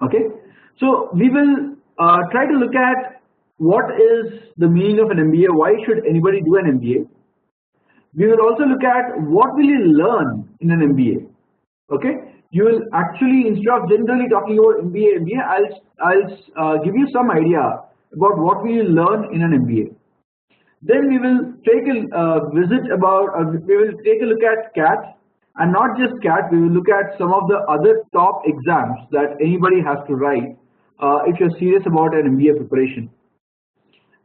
Okay, so we will try to look at what is the meaning of an MBA, why should anybody do an MBA. We will also look at what will you learn in an MBA. Okay, you will actually, instead of generally talking about MBA, I'll give you some idea about what we will learn in an MBA. Then we will take a we will take a look at CAT, and not just CAT. We will look at some of the other top exams that anybody has to write if you're serious about an MBA preparation.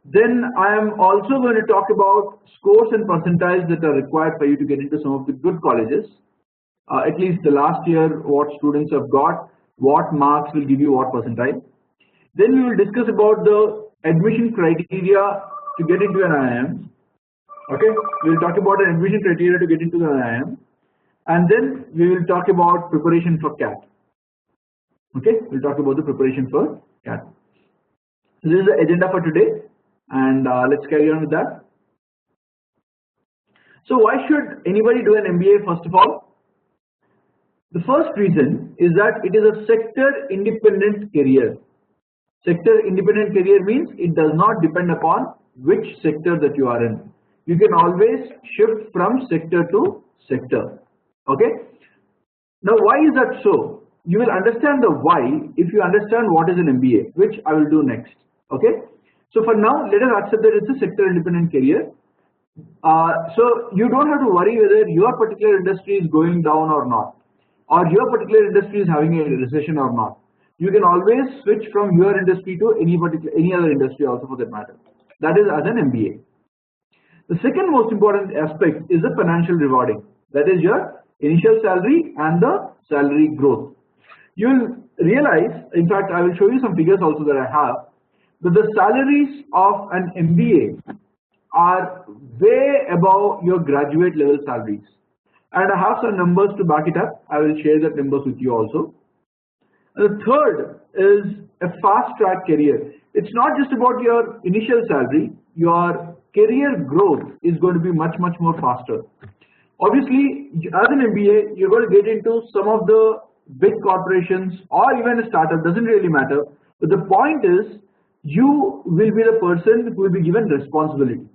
Then I am also going to talk about scores and percentiles that are required for you to get into some of the good colleges. At least the last year, what students have got, what marks will give you what percentile. Then we will discuss about the admission criteria to get into an IIM. Okay, we will talk about an admission criteria to get into an IIM, and then we will talk about preparation for CAT. Okay, we'll talk about the preparation for CAT. So this is the agenda for today, and let's carry on with that. So why should anybody do an MBA? First of all, the first reason is that it is a sector independent career. Sector independent career means it does not depend upon which sector that you are in. You can always shift from sector to sector. Okay. Now why is that so? You will understand the why if you understand what is an MBA, which I will do next. Okay. So for now, let us accept that it's a sector independent career. So you don't have to worry whether your particular industry is going down or not, or your particular industry is having a recession or not. You can always switch from your industry to any other industry also for that matter. That is as an MBA. The second most important aspect is the financial rewarding. That is your initial salary and the salary growth. You will realize, in fact, I will show you some figures also that I have, that the salaries of an MBA are way above your graduate level salaries. And I have some numbers to back it up. I will share that numbers with you also. The third is a fast track career. It's not just about your initial salary, your career growth is going to be much more faster. Obviously, as an MBA, you're going to get into some of the big corporations or even a startup, doesn't really matter. But the point is, you will be the person who will be given responsibility.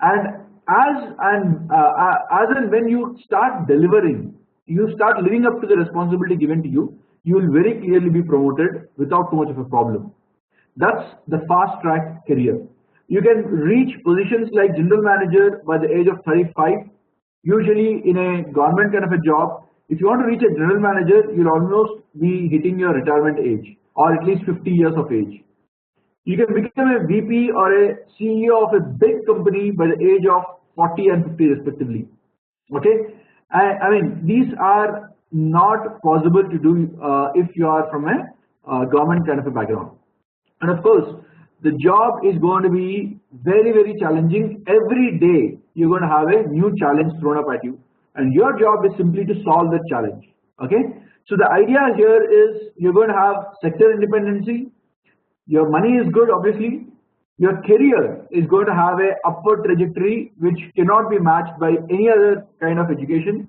And as and when you start delivering, you start living up to the responsibility given to you, you will very clearly be promoted without too much of a problem. That's the fast track career. You can reach positions like general manager by the age of 35. Usually in a government kind of a job, if you want to reach a general manager, you'll almost be hitting your retirement age, or at least 50 years of age. You can become a VP or a CEO of a big company by the age of 40 and 50 respectively. Okay, I mean, these are not possible to do if you are from a government kind of a background. And of course, the job is going to be very challenging. Every day you're going to have a new challenge thrown up at you, and your job is simply to solve that challenge. Okay, so the idea here is you're going to have sector independency. Your money is good, obviously. Your career is going to have a upward trajectory which cannot be matched by any other kind of education.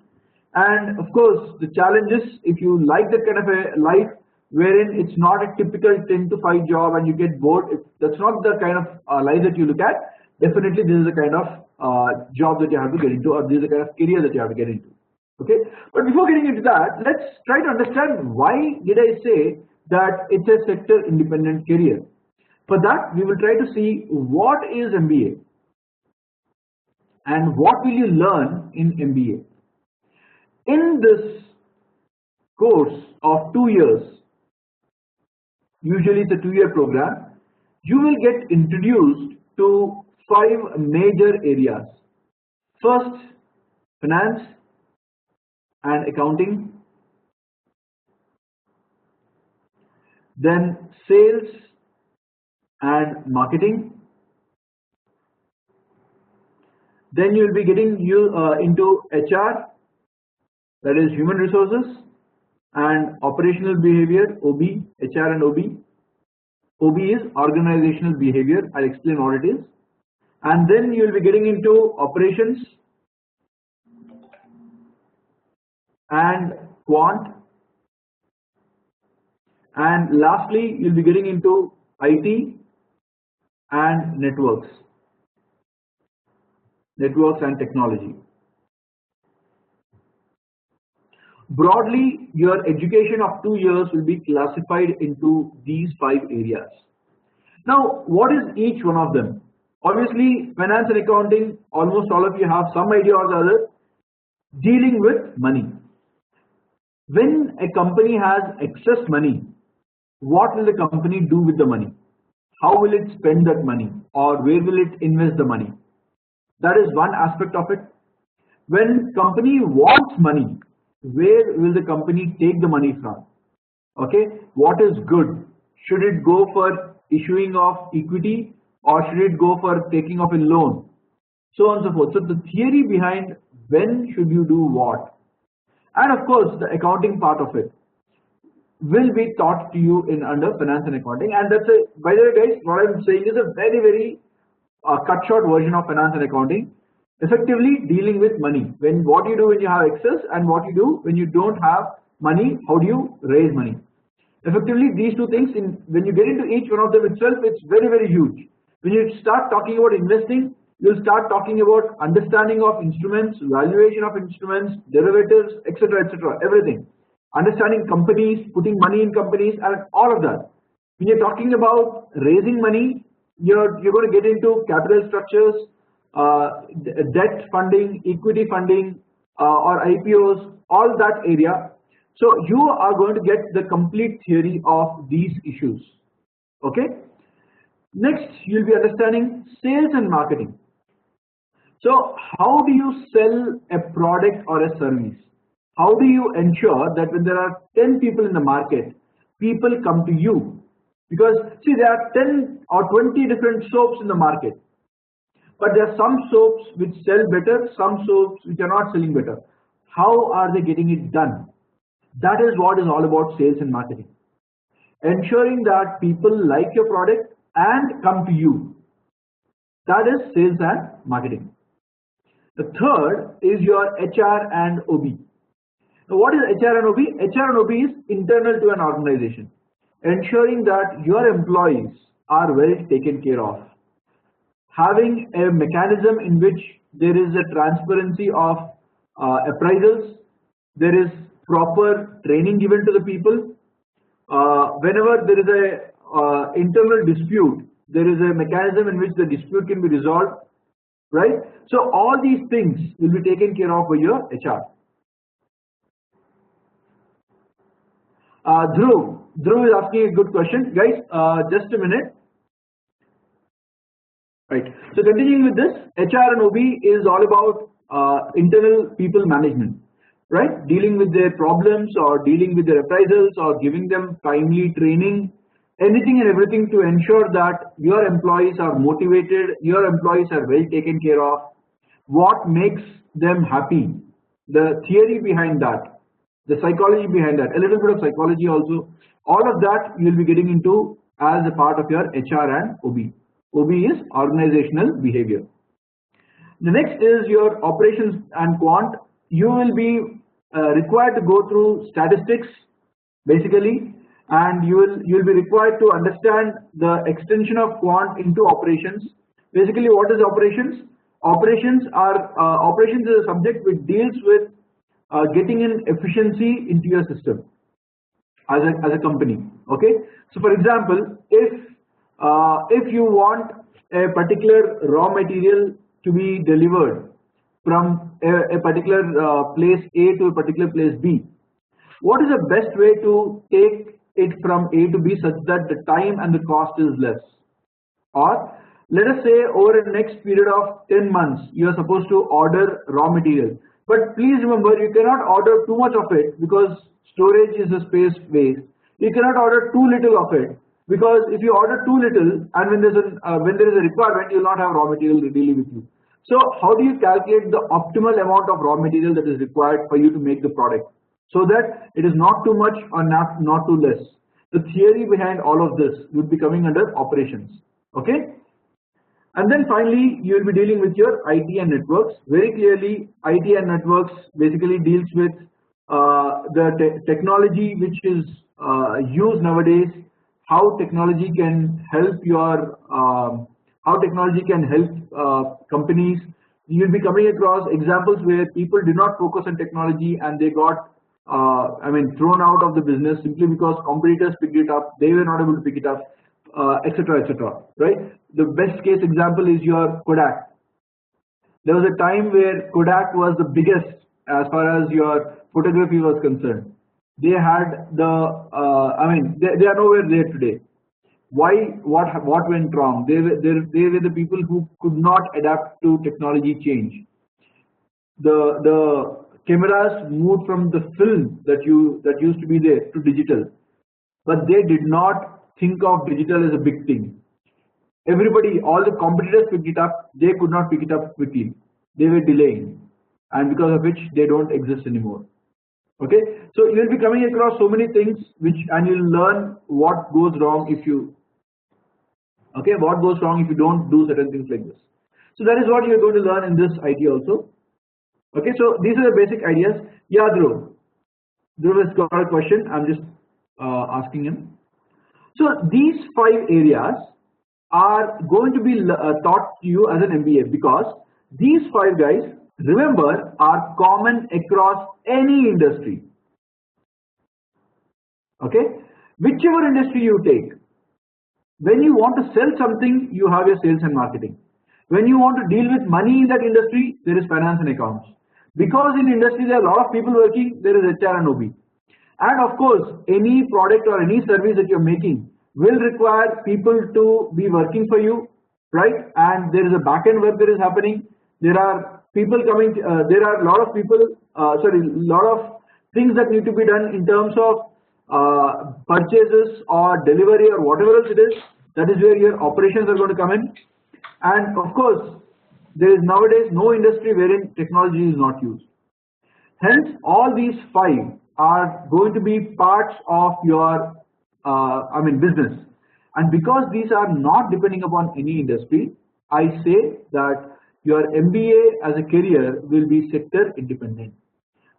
And of course, the challenge is, if you like that kind of a life wherein it's not a typical 10 to 5 job and you get bored, if that's not the kind of life that you look at, definitely this is the kind of job that you have to get into, or this is the kind of career that you have to get into. Okay, but before getting into that, let's try to understand why did I say that it's a sector independent career. For that, we will try to see what is MBA and what will you learn in MBA. In this course of 2 years, usually it's a 2-year program, you will get introduced to 5 major areas. First, finance and accounting. Then sales and marketing. Then you will be getting into HR, that is human resources, and operational behavior, OB, HR and OB. OB is organizational behavior. I'll explain what it is. And then you will be getting into operations and quant. and lastly you'll be getting into IT and networks and technology. Broadly, your education of 2 years will be classified into these 5 areas. Now, what is each one of them? Obviously, finance and accounting, almost all of you have some idea or the other. Dealing with money. When a company has excess money, what will the company do with the money? How will it spend that money, or where will it invest the money? That is one aspect of it. When company wants money, where will the company take the money from? Okay, what is good? Should it go for issuing of equity, or should it go for taking of a loan? So on and so forth. So the theory behind when should you do what, and of course the accounting part of it will be taught to you in under finance and accounting. And that's a, by the way guys, what I'm saying is a very cut short version of finance and accounting. Effectively dealing with money, when what you do when you have excess, and what you do when you don't have money, how do you raise money. Effectively these two things, when you get into each one of them itself, it's very huge. When you start talking about investing, you'll start talking about understanding of instruments, valuation of instruments, derivatives, etc., everything. Understanding companies, putting money in companies, and all of that. When you're talking about raising money, you're going to get into capital structures, debt funding, equity funding, or IPOs, all that area. So you are going to get the complete theory of these issues. Okay. Next, you'll be understanding sales and marketing. So how do you sell a product or a service? How do you ensure that when there are 10 people in the market, people come to you? Because see, there are 10 or 20 different soaps in the market, but there are some soaps which sell better, some soaps which are not selling better. How are they getting it done? That is what is all about sales and marketing. Ensuring that people like your product and come to you. That is sales and marketing. The third is your HR and OB. Now, what is HR and OB? HR and OB is internal to an organization, ensuring that your employees are well taken care of. Having a mechanism in which there is a transparency of appraisals, there is proper training given to the people. Whenever there is a internal dispute, there is a mechanism in which the dispute can be resolved, right? So all these things will be taken care of by your HR. Dhruv is asking a good question, guys. Just a minute. Right. So continuing with this, HR and OB is all about internal people management, right? Dealing with their problems, or dealing with their appraisals, or giving them timely training, anything and everything to ensure that your employees are motivated, your employees are well taken care of. What makes them happy? The theory behind that, the psychology behind that, a little bit of psychology also. All of that you will be getting into as a part of your HR and OB. OB is organizational behavior. The next is your operations and quant. You will be required to go through statistics basically, and you will be required to understand the extension of quant into operations. Basically, what is operations? Operations is a subject which deals with getting in efficiency into your system as a company. Okay, so for example, if you want a particular raw material to be delivered from a particular place A to a particular place B, what is the best way to take it from A to B such that the time and the cost is less? Or let us say over the next period of 10 months you are supposed to order raw material, but please remember, you cannot order too much of it because storage is a space waste. You cannot order too little of it, because if you order too little and when there is a requirement, you will not have raw material readily with you. So how do you calculate the optimal amount of raw material that is required for you to make the product, so that it is not too much or not too less? The theory behind all of this would be coming under operations. Okay, and then finally you will be dealing with your IT and networks. Very clearly, IT and networks basically deals with the technology which is used nowadays, how technology can help your companies. You'll be coming across examples where people did not focus on technology and they got thrown out of the business simply because competitors picked it up, they were not able to pick it up, etc., etc. Right? The best case example is your Kodak. There was a time where Kodak was the biggest as far as your photography was concerned. They had they are nowhere there today. Why? What went wrong? They were the people who could not adapt to technology change. The cameras moved from the film that used to be there to digital, but they did not think of digital as a big thing. Everybody, all the competitors picked it up, they could not pick it up quickly. They were delaying, and because of which they don't exist anymore. Okay, so you will be coming across so many things and you'll learn what goes wrong if you don't do certain things like this. So that is what you're going to learn in this IT also. Okay, so these are the basic ideas. Yeah, Dhruv has got a question. I'm just asking him. So these 5 areas are going to be taught to you as an MBA, because these 5 guys, remember, are common across any industry. Okay, whichever industry you take, when you want to sell something, you have your sales and marketing. When you want to deal with money in that industry, there is finance and accounts. Because in industry there are a lot of people working, there is HR and OB. And of course, any product or any service that you're making will require people to be working for you, right? And there is a back-end work that is happening. There are people coming, there are a lot of things that need to be done in terms of purchases or delivery or whatever else it is. That is where your operations are going to come in. And of course, there is nowadays no industry wherein technology is not used. Hence, all these 5 are going to be parts of your business. And because these are not depending upon any industry, I say that your MBA as a career will be sector independent,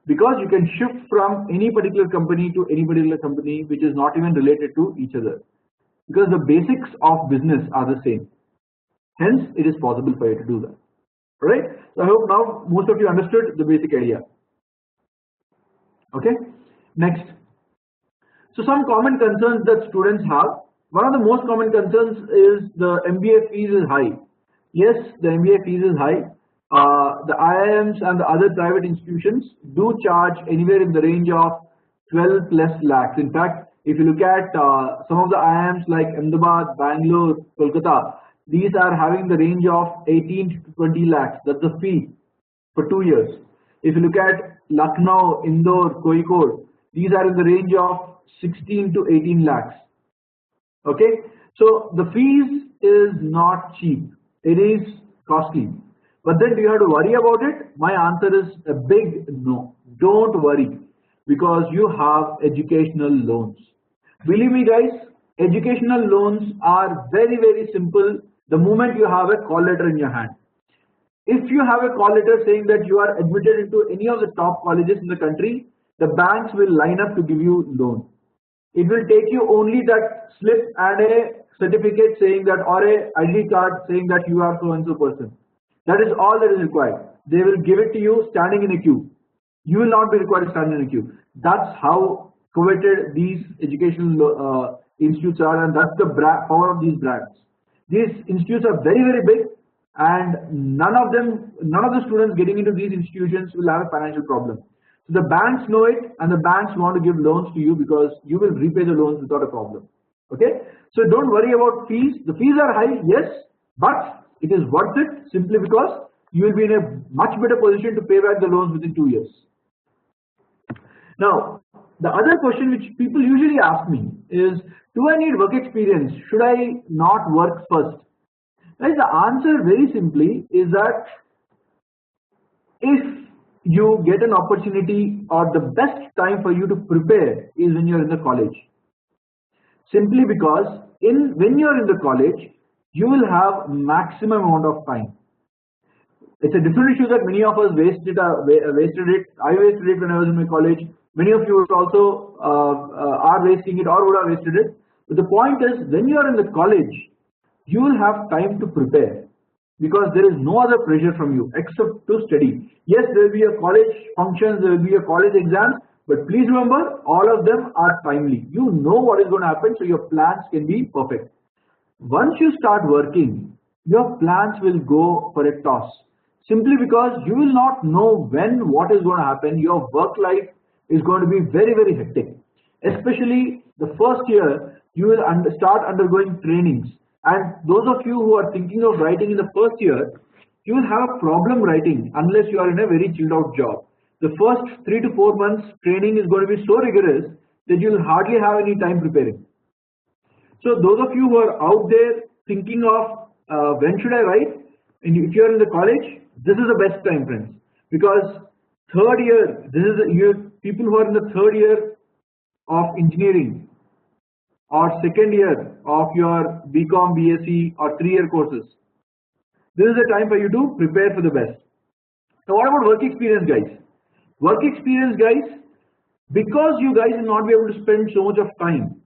because you can shift from any particular company to any particular company which is not even related to each other, because the basics of business are the same. Hence, it is possible for you to do that. Alright, so I hope now most of you understood the basic idea. Okay, next. So some common concerns that students have. One of the most common concerns is the MBA fees is high. Yes, the MBA fees is high. The IIMs and the other private institutions do charge anywhere in the range of 12 plus lakhs. In fact, if you look at some of the IIMs like Ahmedabad, Bangalore, Kolkata, these are having the range of 18 to 20 lakhs. That's the fee for 2 years. If you look at Lucknow, Indore, Kozhikode, these are in the range of 16 to 18 lakhs. Okay, so the fees is not cheap. It is costly. But then do you have to worry about it? My answer is a big no. Don't worry, because you have educational loans. Believe me guys, educational loans are very, very simple the moment you have a call letter in your hand. If you have a call letter saying that you are admitted into any of the top colleges in the country, the banks will line up to give you loan. It will take you only that slip and a certificate saying that, or a ID card saying that you are so and so person. That is all that is required. They will give it to you standing in a queue. You will not be required to stand in a queue. That's how coveted these educational institutes are, and that's the power of these brands. These institutes are very, very big, and none of the students getting into these institutions will have a financial problem. So the banks know it, and the banks want to give loans to you because you will repay the loans without a problem. Okay, so don't worry about fees. The fees are high, yes, but it is worth it simply because you will be in a much better position to pay back the loans within 2 years. Now, the other question which people usually ask me is, do I need work experience? Should I not work first? Right, the answer very simply is that if you get an opportunity, or the best time for you to prepare is when you're in the college. Simply because when you're in the college, you will have maximum amount of time. It's a different issue that many of us wasted it. I wasted it when I was in my college. Many of you would also are wasting it or would have wasted it. But the point is, when you are in the college, you will have time to prepare because there is no other pressure from you except to study. Yes, there will be a college functions, there will be a college exams, but please remember, all of them are timely. You know what is going to happen, so your plans can be perfect. Once you start working, your plans will go for a toss. Simply because you will not know when what is going to happen. Your work life is going to be very, very hectic. Especially the first year, you will start undergoing trainings. And those of you who are thinking of writing in the first year, you will have a problem writing unless you are in a very chilled out job. The first 3 to 4 months training is going to be so rigorous that you will hardly have any time preparing. So those of you who are out there thinking of when should I write, and if you are in the college, this is the best time, friends, because third year, this is people who are in the third year of engineering or second year of your BCom, BSc or 3-year courses. This is the time for you to prepare for the best. Now what about work experience, guys? Work experience, guys, because you guys will not be able to spend so much of time,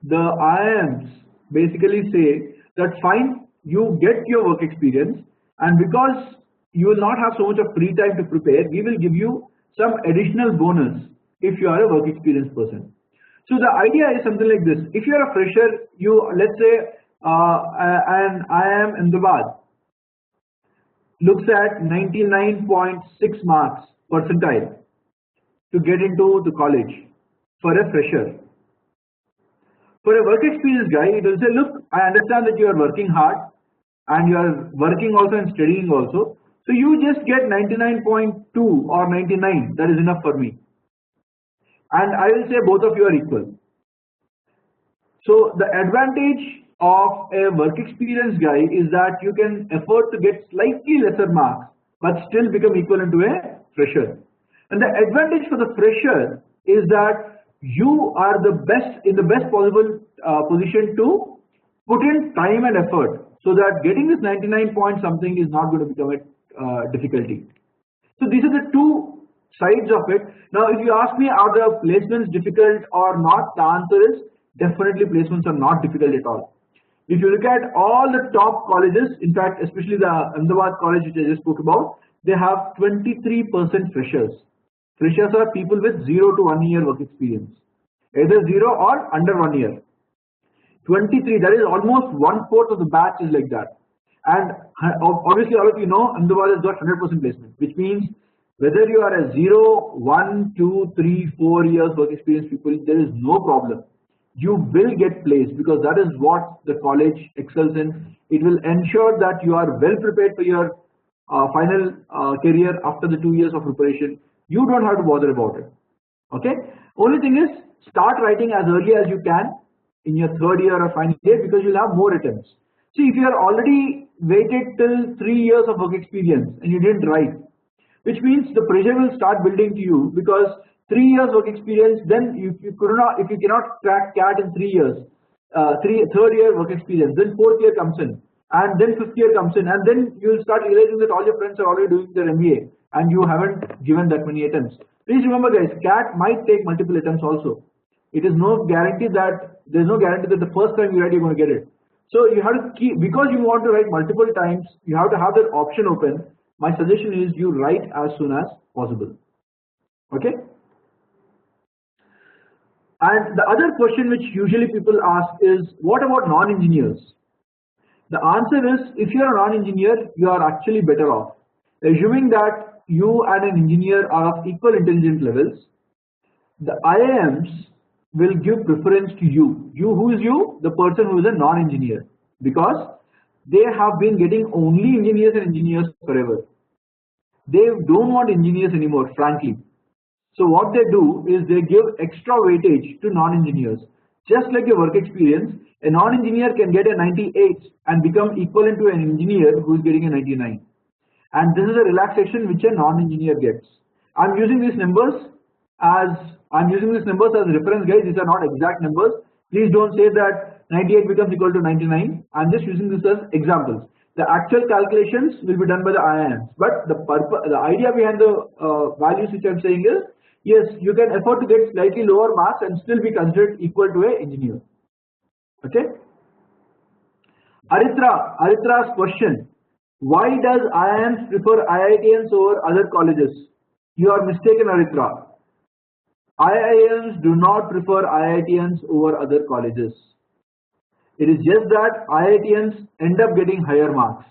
the IIMs basically say that fine, you get your work experience, and because you will not have so much of free time to prepare, we will give you some additional bonus if you are a work experience person. So the idea is something like this. If you are a fresher, let's say an IIM Ahmedabad looks at 99.6 marks percentile to get into the college for a fresher. For a work experience guy, it will say, look, I understand that you are working hard and you are working also and studying also. So you just get 99.2 or 99, that is enough for me. And I will say both of you are equal. So the advantage of a work experience guy is that you can afford to get slightly lesser marks but still become equivalent to a fresher. And the advantage for the fresher is that you are in the best possible position to put in time and effort, so that getting this 99 point something is not going to become a difficulty. So these are the two sides of it. Now if you ask me, are the placements difficult or not, the answer is definitely placements are not difficult at all. If you look at all the top colleges, in fact especially the Ahmedabad college which I just spoke about, they have 23% freshers. Freshers are people with 0 to 1 year work experience, either 0 or under 1 year. 23, that is almost 1/4 of the batch is like that. And obviously all of you know Ahmedabad has got 100% placement, which means whether you are a 0, 1, 2, 3, 4 years work experience people, there is no problem. You will get placed because that is what the college excels in. It will ensure that you are well prepared for your final career after the 2 years of preparation. You don't have to bother about it. Okay. Only thing is, start writing as early as you can in your third year or final year because you'll have more attempts. See, if you are already waited till 3 years of work experience and you didn't write, which means the pressure will start building to you because 3 years work experience, then if you cannot crack CAT in 3 years, third year work experience, then fourth year comes in, and then fifth year comes in, and then you will start realizing that all your friends are already doing their MBA and you haven't given that many attempts. Please remember guys, CAT might take multiple attempts also. It is no guarantee that there's no guarantee that the first time you write you're going to get it. So you have to keep, because you want to write multiple times, you have to have that option open. My suggestion is you write as soon as possible. Okay. And the other question which usually people ask is, what about non-engineers? The answer is, if you are a non-engineer, you are actually better off. Assuming that you and an engineer are of equal intelligence levels, the IIMs will give preference to you. Who is you? The person who is a non-engineer, because they have been getting only engineers and engineers forever. They don't want engineers anymore, frankly. So what they do is they give extra weightage to non-engineers. Just like your work experience, a non-engineer can get a 98 and become equivalent to an engineer who is getting a 99. And this is a relaxation which a non-engineer gets. I'm using these numbers as reference, guys. These are not exact numbers. Please don't say that 98 becomes equal to 99. I'm just using this as examples. The actual calculations will be done by the IIMs, but the idea behind the values which I'm saying is, yes, you can afford to get slightly lower marks and still be considered equal to an engineer. Okay. Aritra's question: why does IIMs prefer IITians over other colleges? You are mistaken, Aritra. IIMs do not prefer IITians over other colleges. It is just that IITians end up getting higher marks.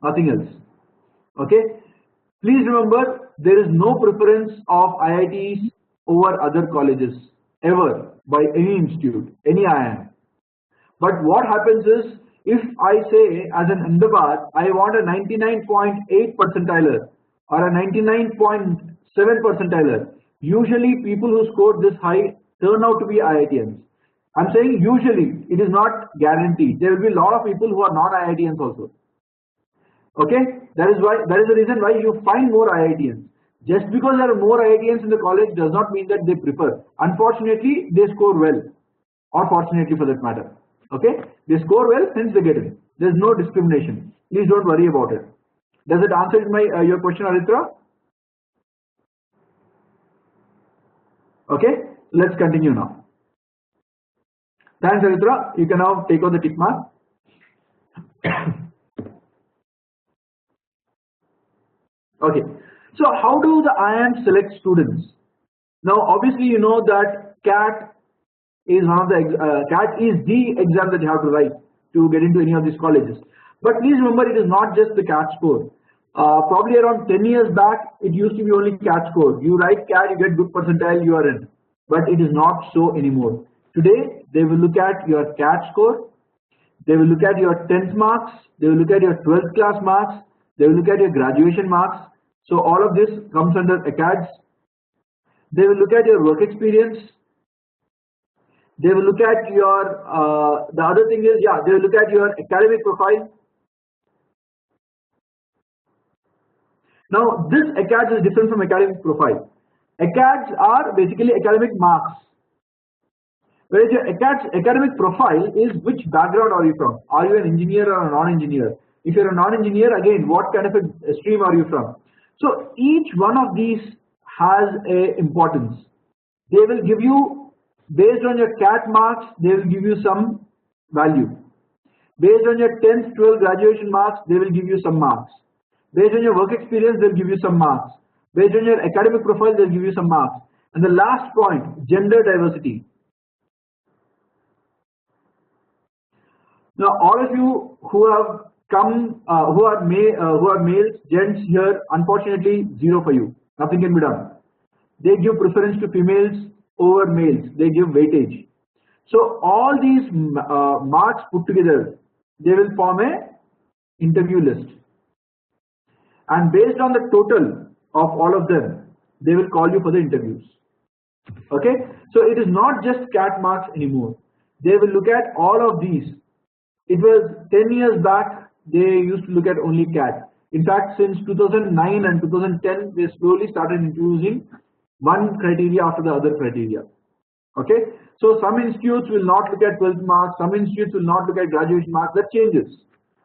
Nothing else. Okay. Please remember, there is no preference of IITs over other colleges ever by any institute, any IIM. But what happens is, if I say as an Ahmedabad, I want a 99.8 percentiler or a 99.7 percentiler, usually people who score this high turn out to be IITians. I'm saying usually, it is not guaranteed. There will be a lot of people who are not IITians also. Okay, that is the reason why you find more IITians. Just because there are more IITians in the college does not mean that they prefer. Unfortunately, they score well, or fortunately for that matter. Okay, they score well, hence they get in. There is no discrimination. Please don't worry about it. Does it answer your question, Aritra? Okay, let's continue now. Thanks, Aritra. You can now take out the tick mark. Okay, so how do the IIMs select students? Now, obviously, you know that CAT is CAT is the exam that you have to write to get into any of these colleges. But please remember, it is not just the CAT score. Probably around 10 years back, it used to be only CAT score. You write CAT, you get good percentile, you are in. But it is not so anymore. Today, they will look at your CAT score, they will look at your 10th marks, they will look at your 12th class marks, they will look at your graduation marks. So all of this comes under ACADS. They will look at your work experience. They will look at your, the other thing is, they will look at your academic profile. Now, this ACADS is different from academic profile. ACADS are basically academic marks. Whereas your academic profile is which background are you from? Are you an engineer or a non-engineer? If you're a non-engineer, again, what kind of a stream are you from? So each one of these has a importance. They will give you, based on your CAT marks, they will give you some value. Based on your 10th, 12th graduation marks, they will give you some marks. Based on your work experience, they'll give you some marks. Based on your academic profile, they'll give you some marks. And the last point, gender diversity. Now, all of you who have come, who are males, gents here, unfortunately, 0 for you. Nothing can be done. They give preference to females over males. They give weightage. So all these marks put together, they will form a interview list. And based on the total of all of them, they will call you for the interviews. Okay. So it is not just CAT marks anymore. They will look at all of these. It was 10 years back, they used to look at only CAT. In fact, since 2009 and 2010, they slowly started introducing one criteria after the other criteria. Okay. So some institutes will not look at 12th marks, some institutes will not look at graduation marks. That changes.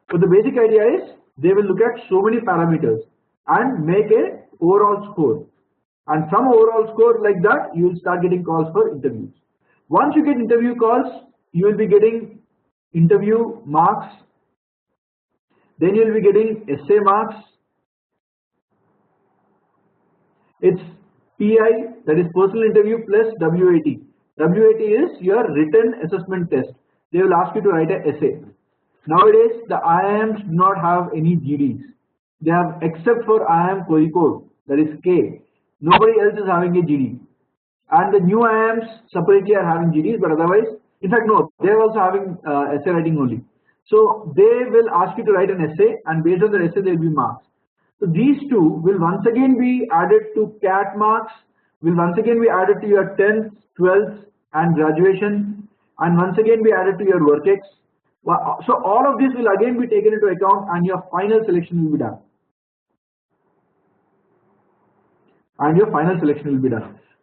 But the basic idea is they will look at so many parameters and make a overall score. And from overall score like that, you will start getting calls for interviews. Once you get interview calls, you will be getting interview marks. Then you will be getting essay marks. It's PI, that is personal interview, plus WAT. WAT is your written assessment test. They will ask you to write an essay. Nowadays, the IIMs do not have any GDs. They have, except for IIM Kozhikode, that is K. Nobody else is having a GD. And the new IIMs separately are having GDs, but otherwise, in fact, no, they are also having essay writing only. So they will ask you to write an essay, and based on the essay, there will be marks. So these two will once again be added to CAT marks, will once again be added to your 10th, 12th, and graduation, and once again be added to your work-ex. So all of this will again be taken into account, and your final selection will be done.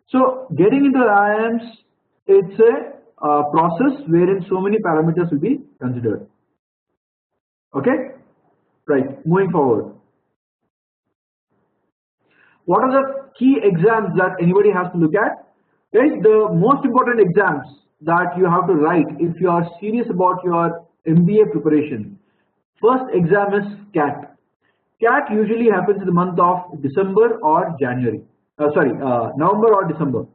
So getting into the IIMs, it's a process wherein so many parameters will be considered. Okay, right. Moving forward, what are the key exams that anybody has to look at. Guys, the most important exams that you have to write if you are serious about your MBA preparation. First exam is CAT. CAT usually happens in the month of December or January. November or December.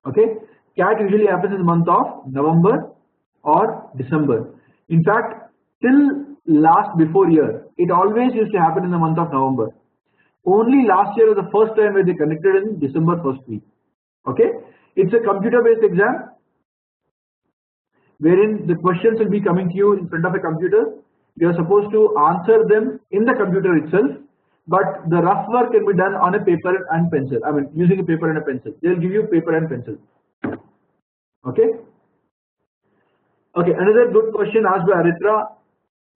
Okay, CAT usually happens in the month of November or December. In fact, till last before year, it always used to happen in the month of November. Only last year was the first time where they conducted in December first week. Okay, it's a computer-based exam wherein the questions will be coming to you in front of a computer. You are supposed to answer them in the computer itself, but the rough work can be done on a paper and pencil. I mean, using a paper and a pencil. They'll give you paper and pencil. Okay. Okay. Another good question asked by Aritra.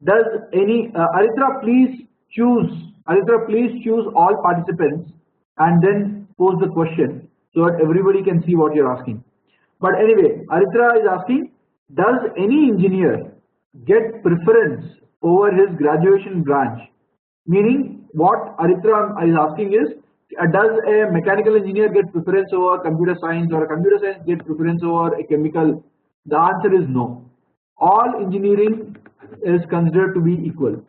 Does any Aritra please choose all participants and then pose the question so that everybody can see what you're asking. But anyway, Aritra is asking, does any engineer get preference over his graduation branch? Meaning, what Aritra is asking is, does a mechanical engineer get preference over computer science, or a computer science get preference over a chemical? The answer is no. All engineering is considered to be equal.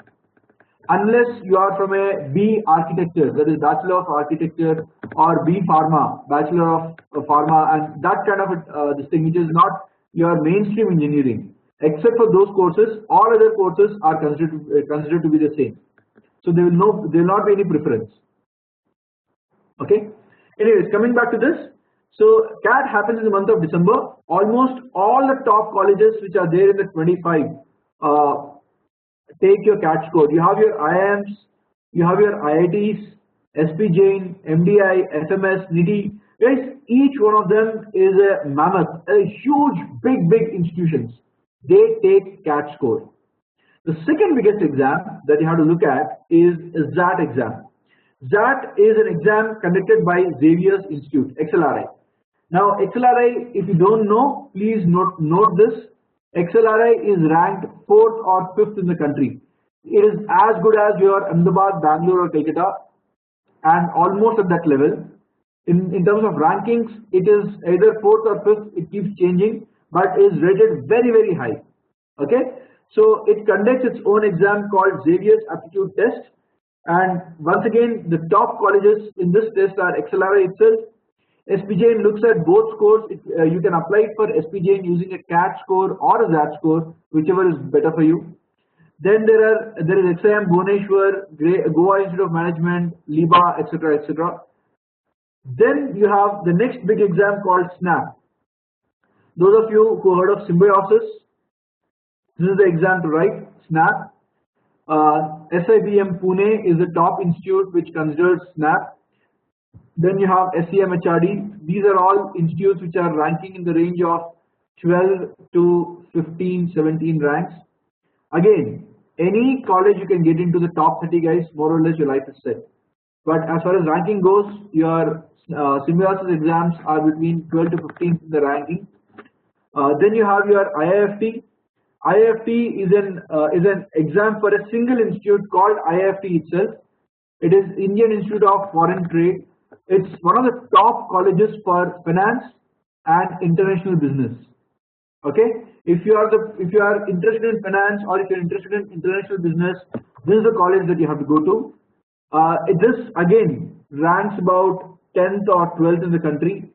Unless you are from a B architecture, that is Bachelor of Architecture, or B Pharma, Bachelor of Pharma, and that kind of this thing, which is not your mainstream engineering. Except for those courses, all other courses are considered to be the same. So there will not be any preference. Okay. Anyways, coming back to this. So CAT happens in the month of December. Almost all the top colleges which are there in the 25 take your CAT score. You have your IIMs, you have your IITs, SP Jain, MDI, FMS, NITI. Guys, each one of them is a mammoth, a huge, big institutions. They take CAT score. The second biggest exam that you have to look at is XAT exam. XAT is an exam conducted by Xavier's Institute, XLRI. Now, XLRI, if you don't know, please note this. XLRI is ranked 4th or 5th in the country. It is as good as your Ahmedabad, Bangalore or Calcutta, and almost at that level. In terms of rankings, it is either 4th or 5th, it keeps changing, but is rated very high. Okay, so it conducts its own exam called Xavier's Aptitude Test, and once again, the top colleges in this test are XLRI itself. SPJN looks at both scores. You can apply it for SPJN using a CAT score or a XAT score, whichever is better for you. Then there is XIM Bhubaneswar, Goa Institute of Management, LIBA, etc. Then you have the next big exam called SNAP. Those of you who heard of Symbiosis, this is the exam to write, SNAP. SIBM Pune is the top institute which considers SNAP. Then you have SEM HRD. These are all institutes which are ranking in the range of 12 to 15, 17 ranks. Again, any college you can get into the top 30 guys, more or less your life is set. But as far as ranking goes, your Symbiosis exams are between 12 to 15 in the ranking. Then you have your IIFT. IIFT is an exam for a single institute called IIFT itself. It is Indian Institute of Foreign Trade. It's one of the top colleges for finance and international business. Okay, if you are interested in finance, or if you're interested in international business, this is the college that you have to go to. This again ranks about 10th or 12th in the country.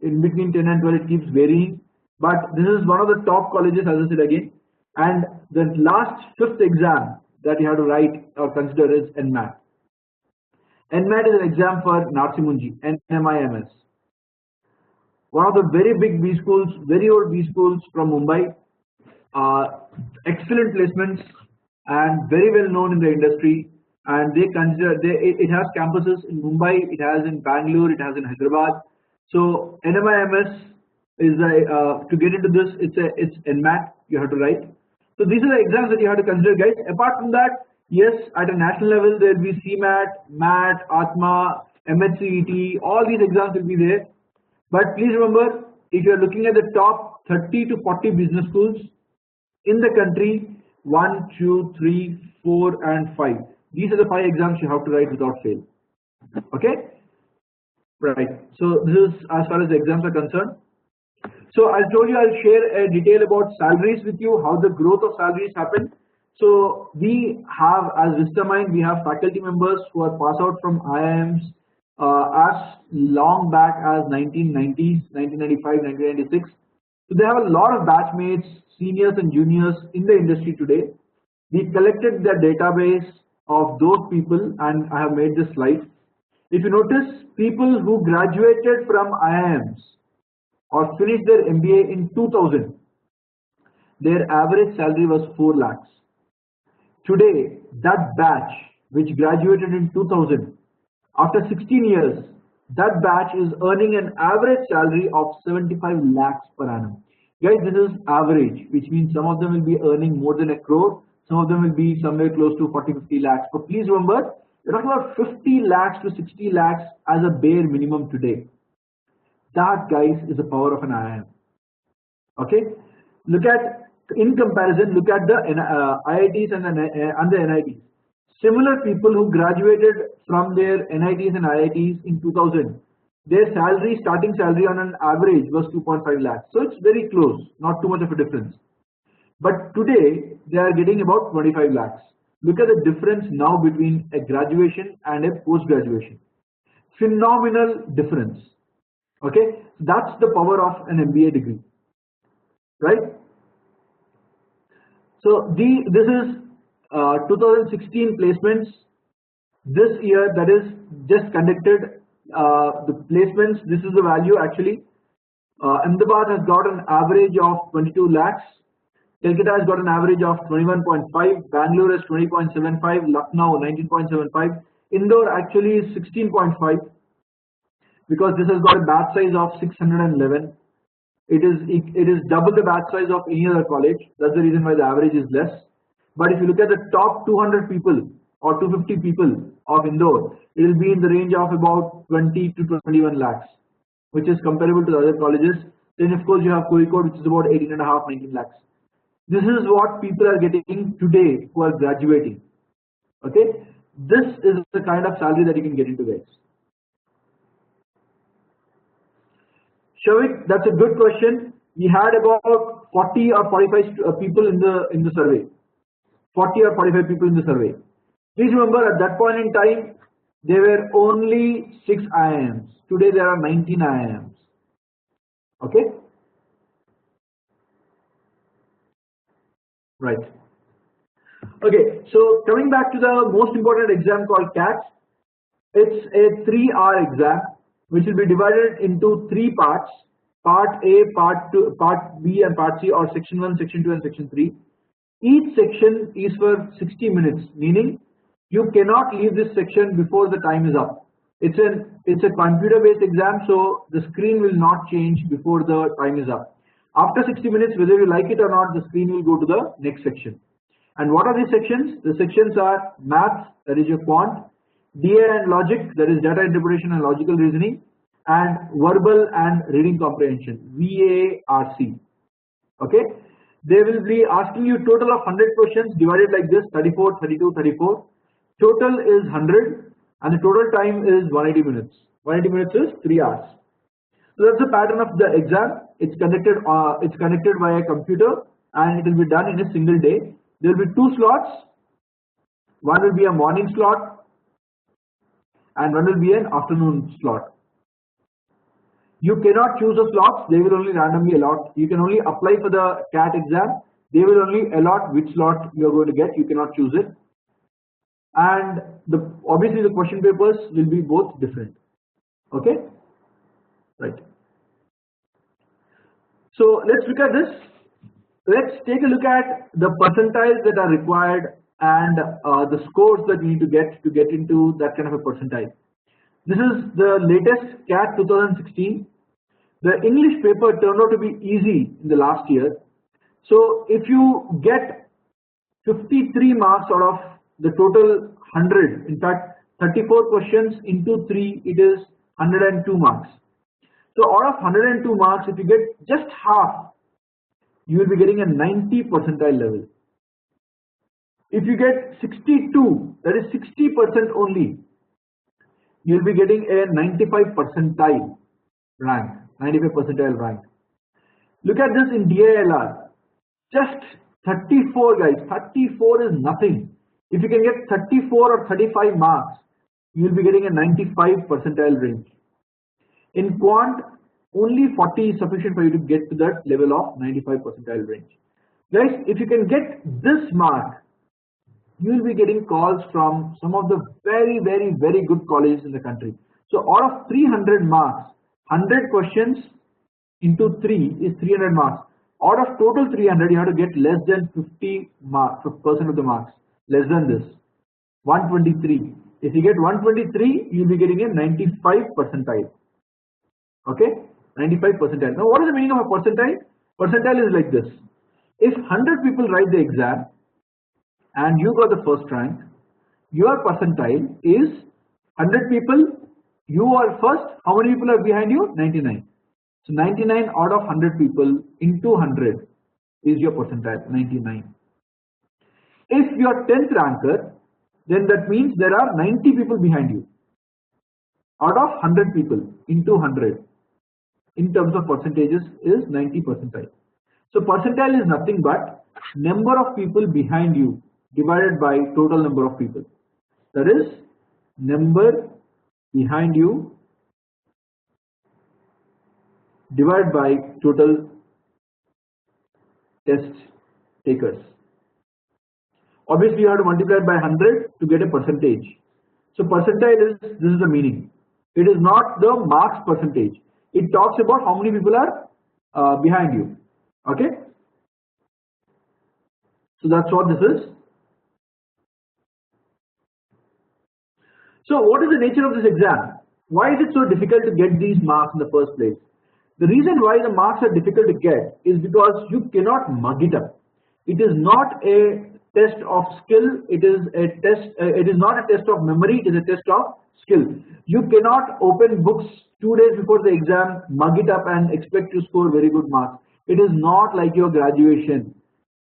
In between 10 and 12 it keeps varying, but this is one of the top colleges, as I said again. And the last 5th exam that you have to write or consider is NMAT. NMAT is an exam for Narsimunji, NMIMS. One of the very big B schools, very old B schools from Mumbai. Excellent placements and very well known in the industry. And they consider it has campuses in Mumbai, it has in Bangalore, it has in Hyderabad. So NMIMS is to get into this, it's NMAT you have to write. So these are the exams that you have to consider, guys. Apart from that, yes, at a national level there will be CMAT, MAT, ATMA, MHCET, all these exams will be there. But please remember, if you are looking at the top 30 to 40 business schools in the country, 1, 2, 3, 4 and 5. These are the 5 exams you have to write without fail. Okay. Right. So this is as far as the exams are concerned. So I told you I'll share a detail about salaries with you, how the growth of salaries happen. So we have, as Vistamind, we have faculty members who are passed out from IIMs as long back as 1990s, 1995, 1996. So they have a lot of batchmates, seniors and juniors in the industry today. We collected the database of those people and I have made this slide. If you notice, people who graduated from IIMs or finished their MBA in 2000, their average salary was 4 lakhs. Today, that batch which graduated in 2000, after 16 years, that batch is earning an average salary of 75 lakhs per annum. Guys, this is average, which means some of them will be earning more than a crore, some of them will be somewhere close to 40-50 lakhs. But please remember, we're talking about 50 lakhs to 60 lakhs as a bare minimum today. That, guys, is the power of an IIM. Okay, look at, in comparison, look at the IITs and the NITs. Similar people who graduated from their NITs and IITs in 2000, their salary, starting salary on an average was 2.5 lakhs. So it's very close, not too much of a difference. But today they are getting about 25 lakhs. Look at the difference now between a graduation and a post-graduation. Phenomenal difference. Okay, that's the power of an MBA degree, right? So this is 2016 placements. This year, that is just conducted the placements. This is the value actually. Ahmedabad has got an average of 22 lakhs. Calcutta has got an average of 21.5. Bangalore is 20.75. Lucknow 19.75. Indore actually is 16.5. Because this has got a batch size of 611. It is double the batch size of any other college. That's the reason why the average is less. But if you look at the top 200 people or 250 people of Indore, it will be in the range of about 20 to 21 lakhs, which is comparable to the other colleges. Then of course you have Kozhikode, which is about 18.5, 19 lakhs. This is what people are getting today who are graduating. Okay, this is the kind of salary that you can get into, guys. Shavik, that's a good question. We had about 40 or 45 people in the survey. 40 or 45 people in the survey. Please remember, at that point in time, there were only 6 IIMs. Today there are 19 IIMs. Okay? Right. Okay, so coming back to the most important exam called CAT, it's a 3-hour exam which will be divided into 3 parts. Part A, Part 2, Part B and Part C, or Section 1, Section 2 and Section 3. Each section is for 60 minutes, meaning you cannot leave this section before the time is up. It's a computer based exam, so the screen will not change before the time is up. After 60 minutes, whether you like it or not, the screen will go to the next section. And what are these sections? The sections are math, that is your quant, DA and logic, that is data interpretation and logical reasoning, and verbal and reading comprehension, VARC. Okay, they will be asking you total of 100 questions divided like this, 34, 32, 34. Total is 100 and the total time is 180 minutes. 180 minutes is 3 hours. So that's the pattern of the exam. It's conducted by a computer and it will be done in a single day. There will be 2 slots. One will be a morning slot and one will be an afternoon slot. You cannot choose a slot, they will only randomly allot. You can only apply for the CAT exam, they will only allot which slot you are going to get, you cannot choose it. And obviously the question papers will be both different. Okay, right. So let's look at this. Let's take a look at the percentiles that are required and the scores that you need to get into that kind of a percentile. This is the latest CAT 2016. The English paper turned out to be easy in the last year. So if you get 53 marks out of the total 100, in fact 34 questions into 3, it is 102 marks. So out of 102 marks, if you get just half, you will be getting a 90 percentile level. If you get 62, that is 60% only, you'll be getting a 95 percentile rank. 95 percentile rank. Look at this in DILR. Just 34 guys. 34 is nothing. If you can get 34 or 35 marks, you'll be getting a 95 percentile range. In quant, only 40 is sufficient for you to get to that level of 95 percentile range. Guys, if you can get this mark, you will be getting calls from some of the very good colleges in the country. So out of 300 marks, 100 questions into 3 is 300 marks. Out of total 300, you have to get less than 50% of the marks. Less than this, 123. If you get 123, you will be getting a 95 percentile. Okay, 95 percentile. Now, what is the meaning of a percentile? Percentile is like this. If 100 people write the exam and you got the first rank, your percentile is 100 people, you are first, how many people are behind you? 99. So 99 out of 100 people into 100 is your percentile, 99. If you are 10th ranker, then that means there are 90 people behind you out of 100 people into 100 in terms of percentages is 90 percentile. So percentile is nothing but number of people behind you divided by total number of people. That is number behind you divided by total test takers. Obviously, you have to multiply it by 100 to get a percentage. So percentile is, this is the meaning. It is not the marks percentage. It talks about how many people are behind you. Okay. So that's what this is. So what is the nature of this exam? Why is it so difficult to get these marks in the first place? The reason why the marks are difficult to get is because you cannot mug it up. It is not a test of skill, it is a test, it is not a test of memory, it is a test of skill. You cannot open books 2 days before the exam, mug it up and expect to score very good marks. It is not like your graduation.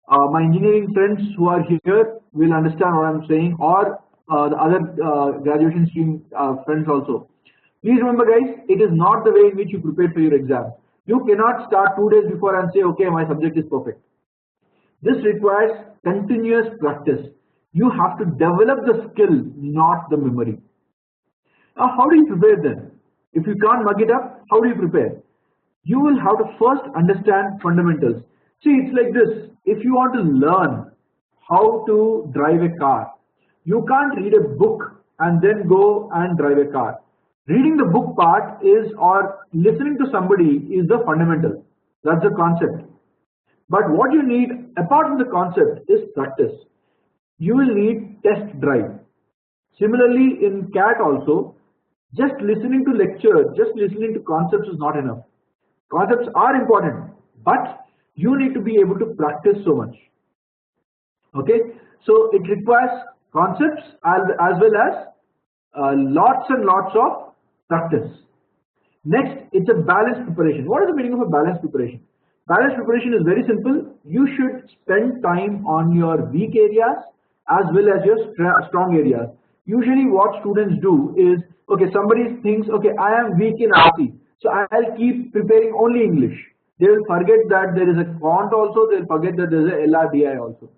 My engineering friends who are here will understand what I am saying, or the other graduation stream friends also. Please remember guys, it is not the way in which you prepare for your exam. You cannot start 2 days before and say, okay, my subject is perfect. This requires continuous practice. You have to develop the skill, not the memory. Now, how do you prepare then? If you can't mug it up, how do you prepare? You will have to first understand fundamentals. See, it's like this. If you want to learn how to drive a car, you can't read a book and then go and drive a car. Reading the book part is, or listening to somebody is the fundamental. That's the concept. But what you need apart from the concept is practice. You will need test drive. Similarly in CAT also, just listening to lecture, just listening to concepts is not enough. Concepts are important, but you need to be able to practice so much. Okay, so it requires concepts as well as lots and lots of practice. Next, it's a balanced preparation. What is the meaning of a balanced preparation? Balanced preparation is very simple. You should spend time on your weak areas as well as your strong areas. Usually what students do is, okay, somebody thinks, okay, I am weak in RC, so I'll keep preparing only English. They will forget that there is a quant also, they will forget that there is a LRDI also.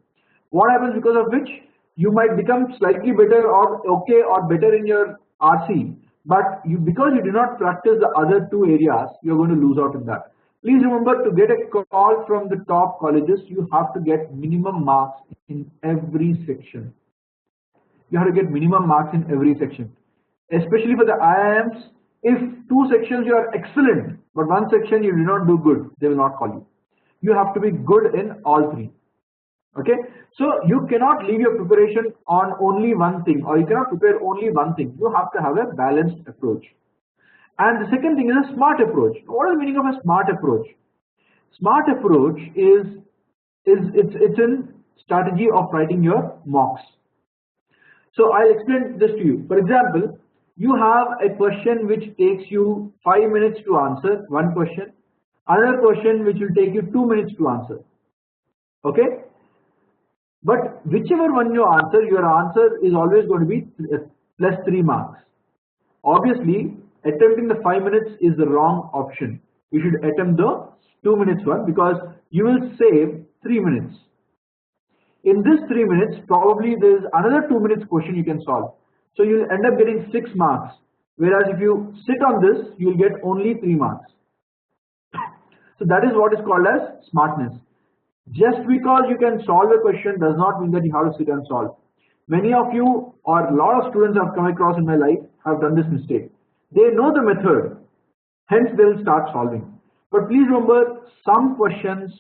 What happens because of which? You might become slightly better or okay or better in your RC, but because you do not practice the other two areas, you're going to lose out in that. Please remember, to get a call from the top colleges, you have to get minimum marks in every section. You have to get minimum marks in every section. Especially for the IIMs, if 2 sections you are excellent, but 1 section you do not do good, they will not call you. You have to be good in all 3. Okay, so you cannot leave your preparation on only one thing, or you cannot prepare only one thing. You have to have a balanced approach. And the second thing is a smart approach. What is the meaning of a smart approach? Smart approach is it's a strategy of writing your mocks. So I'll explain this to you. For example, you have a question which takes you 5 minutes to answer, one question. Another question which will take you 2 minutes to answer. Okay? But whichever one you answer, your answer is always going to be plus 3 marks. Obviously, attempting the 5 minutes is the wrong option. You should attempt the 2 minutes one because you will save 3 minutes. In this 3 minutes, probably there is another 2 minutes question you can solve. So you will end up getting 6 marks. Whereas if you sit on this, you will get only 3 marks. So that is what is called as smartness. Just because you can solve a question does not mean that you have to sit and solve. Many of you or a lot of students I've come across in my life have done this mistake. They know the method, hence they will start solving. But please remember, some questions,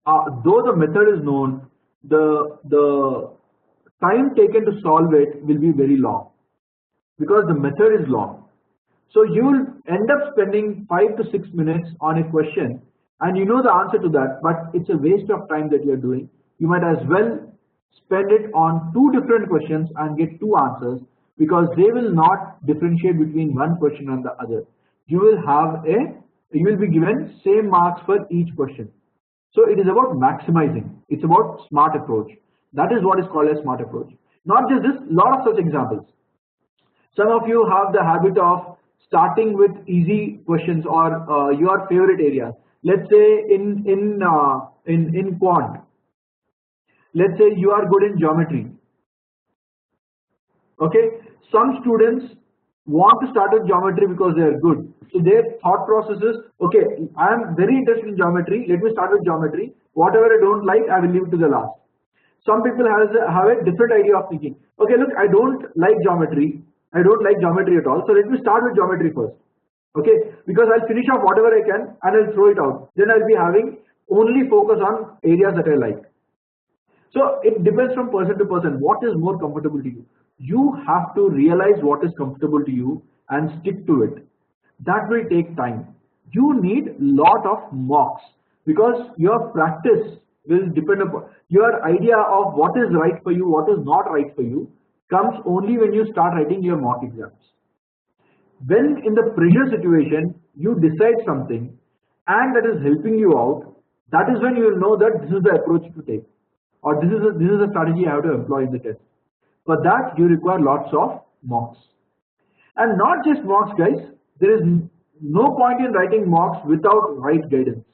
though the method is known, the time taken to solve it will be very long because the method is long. So you will end up spending 5 to 6 minutes on a question and you know the answer to that, but it's a waste of time that you are doing. You might as well spend it on 2 different questions and get 2 answers because they will not differentiate between one question and the other. You will be given same marks for each question. So it is about maximizing. It's about smart approach. That is what is called a smart approach. Not just this, lot of such examples. Some of you have the habit of starting with easy questions or your favorite areas. Let's say in quant. Let's say you are good in geometry. Okay, some students want to start with geometry because they are good. So their thought process is, okay, I am very interested in geometry. Let me start with geometry. Whatever I don't like, I will leave it to the last. Some people have a different idea of thinking. Okay, look, I don't like geometry. I don't like geometry at all. So let me start with geometry first. Okay, because I'll finish off whatever I can and I'll throw it out. Then I'll be having only focus on areas that I like. So it depends from person to person. What is more comfortable to you? You have to realize what is comfortable to you and stick to it. That will take time. You need lot of mocks because your practice will depend upon your idea of what is right for you, what is not right for you comes only when you start writing your mock exams. When in the pressure situation you decide something and that is helping you out, that is when you will know that this is the approach to take or this is the strategy I have to employ in the test. For that you require lots of mocks. And not just mocks, guys, there is no point in writing mocks without right guidance.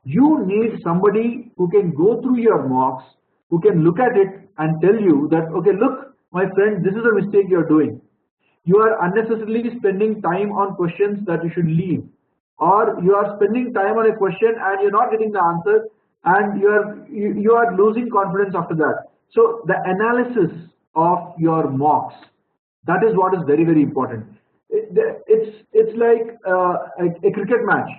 You need somebody who can go through your mocks, who can look at it and tell you that, okay, look, my friend, this is a mistake you are doing. You are unnecessarily spending time on questions that you should leave, or you are spending time on a question and you're not getting the answer and you are losing confidence after that. So the analysis of your mocks, that is what is very, very important. It's like a cricket match.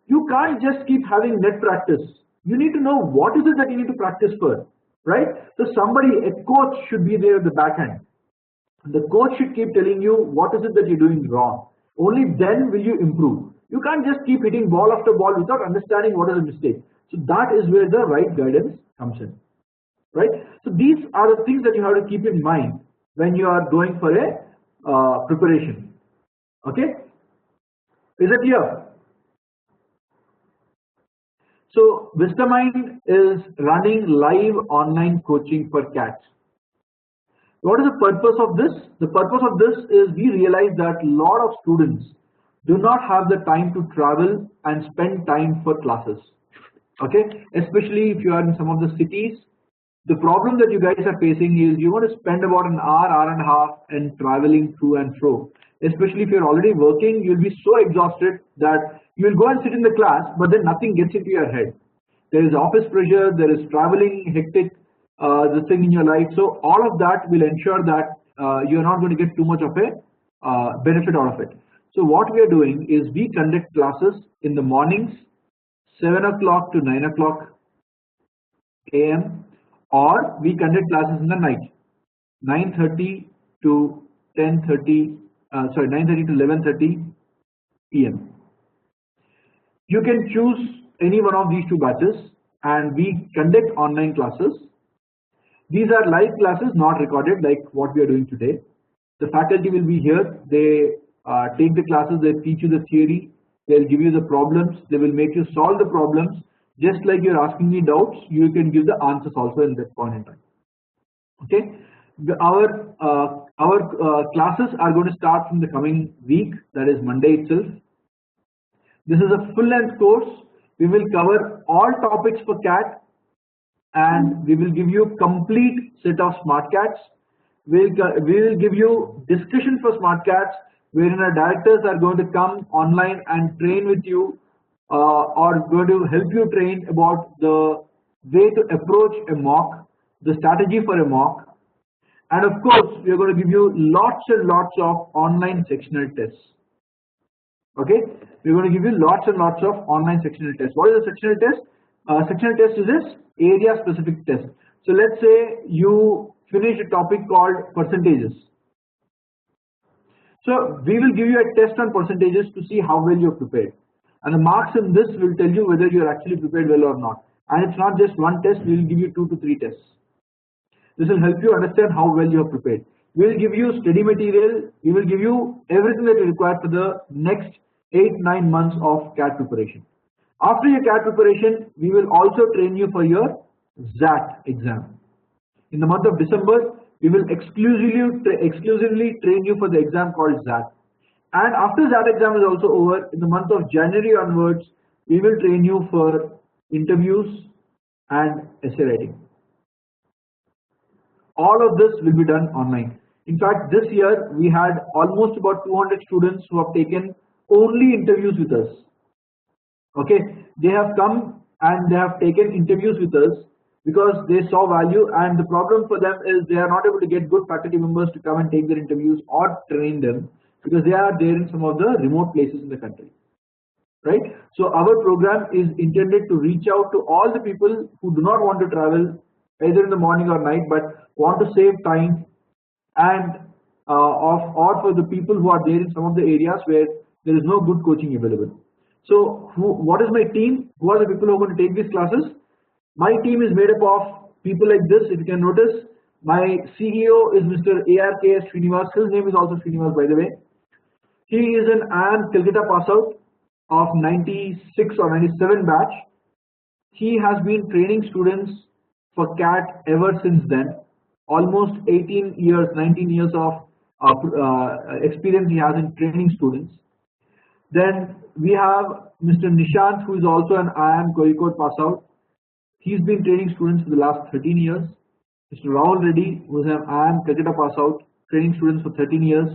You can't just keep having net practice. You need to know what is it that you need to practice for, right? So a coach should be there at the back end. The coach should keep telling you what is it that you're doing wrong. Only then will you improve. You can't just keep hitting ball after ball without understanding what is a mistake. So that is where the right guidance comes in, right? So these are the things that you have to keep in mind when you are going for a preparation. Okay, is it clear? So Vistamind is running live online coaching for cats. What is the purpose of this? The purpose of this is we realize that a lot of students do not have the time to travel and spend time for classes. Okay, especially if you are in some of the cities. The problem that you guys are facing is you want to spend about an hour and a half and traveling to and fro. Especially if you're already working, you'll be so exhausted that you will go and sit in the class, but then nothing gets into your head. There is office pressure, there is traveling, hectic, the thing in your life. So all of that will ensure that you're not going to get too much of a benefit out of it. So what we are doing is we conduct classes in the mornings, 7 o'clock to 9 o'clock AM, or we conduct classes in the night, 9:30 to 10:30. 9:30 to 11:30 PM. You can choose any one of these 2 batches and we conduct online classes. These are live classes, not recorded like what we are doing today. The faculty will be here. They take the classes, they teach you the theory, they'll give you the problems, they will make you solve the problems. Just like you're asking me doubts, you can give the answers also in that point in time. Okay. Our classes are going to start from the coming week, that is Monday itself. This is a full-length course. We will cover all topics for CAT, and we will give you complete set of smart cats. We will give you discussion for smart cats, wherein our directors are going to come online and train with you, or going to help you train about the way to approach a mock, the strategy for a mock, and of course we are going to give you lots and lots of online sectional tests. Okay, we're going to give you lots and lots of online sectional tests. What is a sectional test? Sectional test is this area specific test. So let's say you finish a topic called percentages. So we will give you a test on percentages to see how well you're prepared, and the marks in this will tell you whether you're actually prepared well or not. And it's not just one test, we will give you 2 to 3 tests. This will help you understand how well you are prepared. We will give you study material, we will give you everything that you require for the next 8-9 months of CAT preparation. After your CAT preparation, we will also train you for your ZAT exam. In the month of December, we will exclusively train you for the exam called ZAT. And after ZAT exam is also over, in the month of January onwards, we will train you for interviews and essay writing. All of this will be done online. In fact, this year we had almost about 200 students who have taken only interviews with us. Okay, they have come and they have taken interviews with us because they saw value, and the problem for them is they are not able to get good faculty members to come and take their interviews or train them because they are there in some of the remote places in the country. Right? So our program is intended to reach out to all the people who do not want to travel either in the morning or night but want to save time, and or for the people who are there in some of the areas where there is no good coaching available. So what is my team? Who are the people who are going to take these classes? My team is made up of people like this. If you can notice, my CEO is Mr. ARKS Srinivas. His name is also Srinivas, by the way. He is an IIM Calcutta pass out of 96 or 97 batch. He has been training students for CAT ever since then. Almost 18 years, 19 years of experience he has in training students. Then we have Mr. Nishant, who is also an IIM Kozhikode pass out. He's been training students for the last 13 years. Mr. Rahul Reddy, who is an IIM Calcutta pass out, training students for 13 years.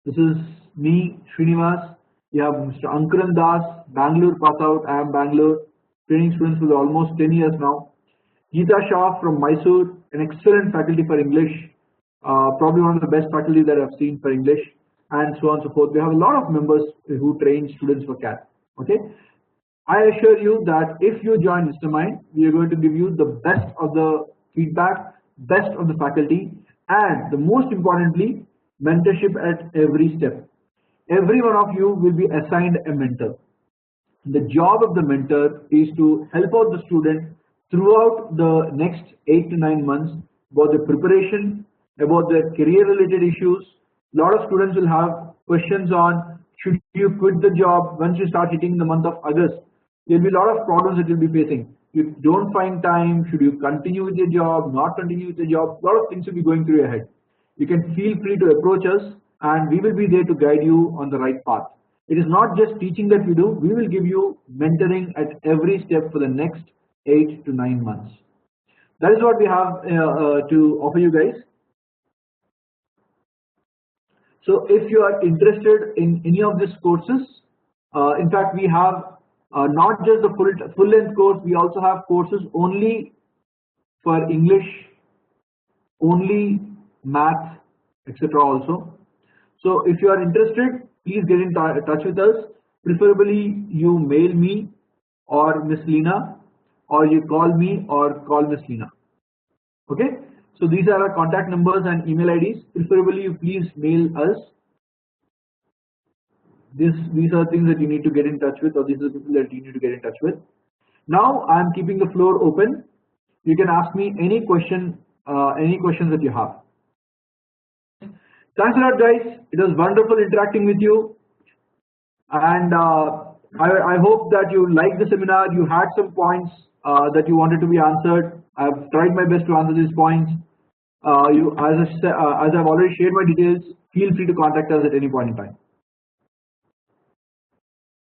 This is me, Srinivas. You have Mr. Ankuran Das, Bangalore pass out, IIM Bangalore, training students for almost 10 years now. Geeta Shah from Mysore, an excellent faculty for English, probably one of the best faculty that I've seen for English, and so on and so forth. We have a lot of members who train students for CAT. Okay, I assure you that if you join Mastermind, we are going to give you the best of the feedback, best of the faculty, and the most importantly, mentorship at every step. Every one of you will be assigned a mentor. The job of the mentor is to help out the student throughout the next 8 to 9 months about the preparation, about the career related issues. A lot of students will have questions on should you quit the job once you start hitting the month of August. There will be a lot of problems that you'll be facing. You don't find time, should you continue with your job, not continue with your job, a lot of things will be going through your head. You can feel free to approach us and we will be there to guide you on the right path. It is not just teaching that we do, we will give you mentoring at every step for the next 8 to 9 months. That is what we have to offer you guys. So if you are interested in any of these courses, in fact we have not just the full length course, we also have courses only for English, only math, etc. also. So if you are interested, please get in touch with us. Preferably you mail me or Miss Leena, or you call me or call Miss Leena. Okay, so these are our contact numbers and email IDs. Preferably you please mail us. These are things that you need to get in touch with, or these are the people that you need to get in touch with. Now I am keeping the floor open. You can ask me any questions that you have. Thanks a lot, guys. It was wonderful interacting with you, and I hope that you liked the seminar. You had some points that you wanted to be answered. I've tried my best to answer these points. as I've already shared my details, feel free to contact us at any point in time.